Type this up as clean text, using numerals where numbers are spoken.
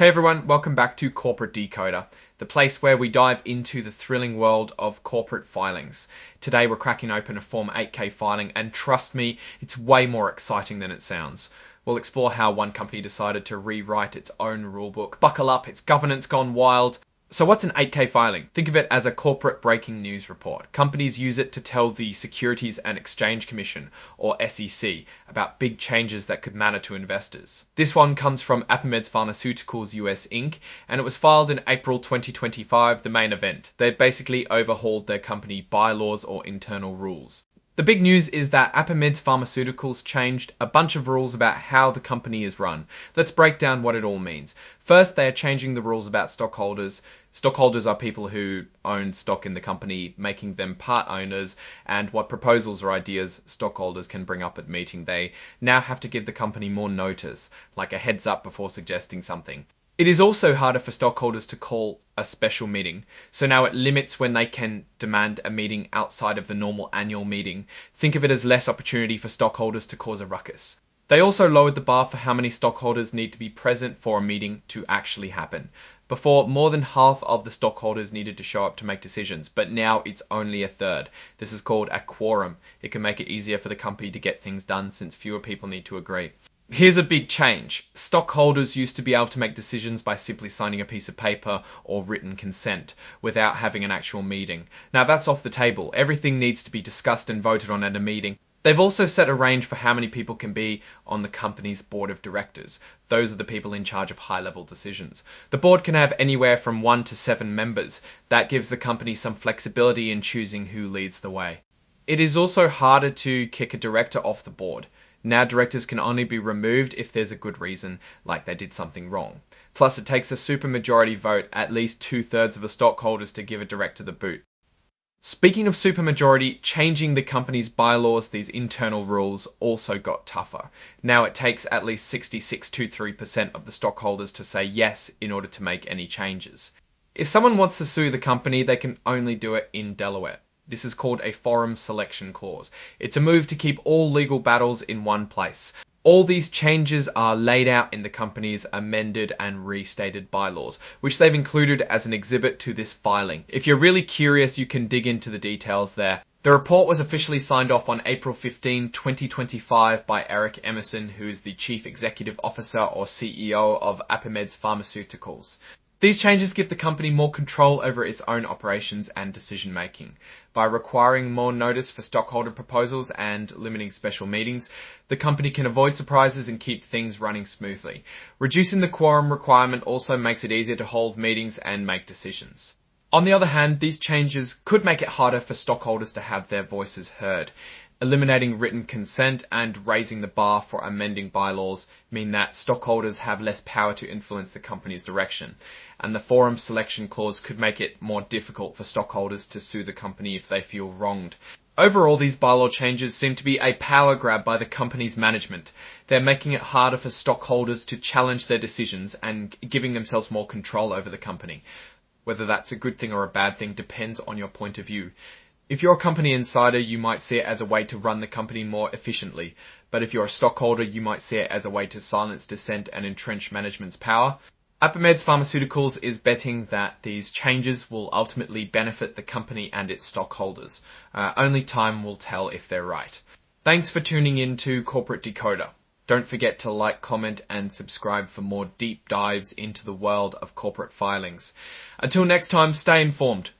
Hey everyone, welcome back to Corporate Decoder, the place where we dive into the thrilling world of corporate filings. Today we're cracking open a Form 8K filing, and trust me, it's way more exciting than it sounds. We'll explore how one company decided to rewrite its own rulebook. Buckle up, it's governance gone wild. So what's an 8K filing? Think of it as a corporate breaking news report. Companies use it to tell the Securities and Exchange Commission, or SEC, about big changes that could matter to investors. This one comes from Apimeds Pharmaceuticals US Inc., and it was filed in April 2025, the main event. They basically overhauled their company bylaws or internal rules. The big news is that Apimeds Pharmaceuticals changed a bunch of rules about how the company is run. Let's break down what it all means. First, they are changing the rules about stockholders. Stockholders are people who own stock in the company, making them part owners, and what proposals or ideas stockholders can bring up at meeting. They now have to give the company more notice, like a heads up before suggesting something. It is also harder for stockholders to call a special meeting, so now it limits when they can demand a meeting outside of the normal annual meeting. Think of it as less opportunity for stockholders to cause a ruckus. They also lowered the bar for how many stockholders need to be present for a meeting to actually happen. Before, more than half of the stockholders needed to show up to make decisions, but now it's only a third. This is called a quorum. It can make it easier for the company to get things done since fewer people need to agree. Here's a big change. Stockholders used to be able to make decisions by simply signing a piece of paper or written consent without having an actual meeting. Now that's off the table. Everything needs to be discussed and voted on at a meeting. They've also set a range for how many people can be on the company's board of directors. Those are the people in charge of high-level decisions. The board can have anywhere from 1 to 7 members. That gives the company some flexibility in choosing who leads the way. It is also harder to kick a director off the board. Now directors can only be removed if there's a good reason, like they did something wrong. Plus it takes a supermajority vote, at least 2/3 of the stockholders, to give a director the boot. Speaking of supermajority, changing the company's bylaws, these internal rules, also got tougher. Now it takes at least 66.23% of the stockholders to say yes in order to make any changes. If someone wants to sue the company, they can only do it in Delaware. This is called a forum selection clause. It's a move to keep all legal battles in one place. All these changes are laid out in the company's amended and restated bylaws, which they've included as an exhibit to this filing. If you're really curious, you can dig into the details there. The report was officially signed off on April 15, 2025 by Eric Emerson, who is the Chief Executive Officer or CEO of Apimeds Pharmaceuticals. These changes give the company more control over its own operations and decision-making. By requiring more notice for stockholder proposals and limiting special meetings, the company can avoid surprises and keep things running smoothly. Reducing the quorum requirement also makes it easier to hold meetings and make decisions. On the other hand, these changes could make it harder for stockholders to have their voices heard. Eliminating written consent and raising the bar for amending bylaws mean that stockholders have less power to influence the company's direction, and the forum selection clause could make it more difficult for stockholders to sue the company if they feel wronged. Overall, these bylaw changes seem to be a power grab by the company's management. They're making it harder for stockholders to challenge their decisions and giving themselves more control over the company. Whether that's a good thing or a bad thing depends on your point of view. If you're a company insider, you might see it as a way to run the company more efficiently. But if you're a stockholder, you might see it as a way to silence dissent and entrench management's power. Apimeds Pharmaceuticals is betting that these changes will ultimately benefit the company and its stockholders. Only time will tell if they're right. Thanks for tuning in to Corporate Decoder. Don't forget to like, comment, and subscribe for more deep dives into the world of corporate filings. Until next time, stay informed.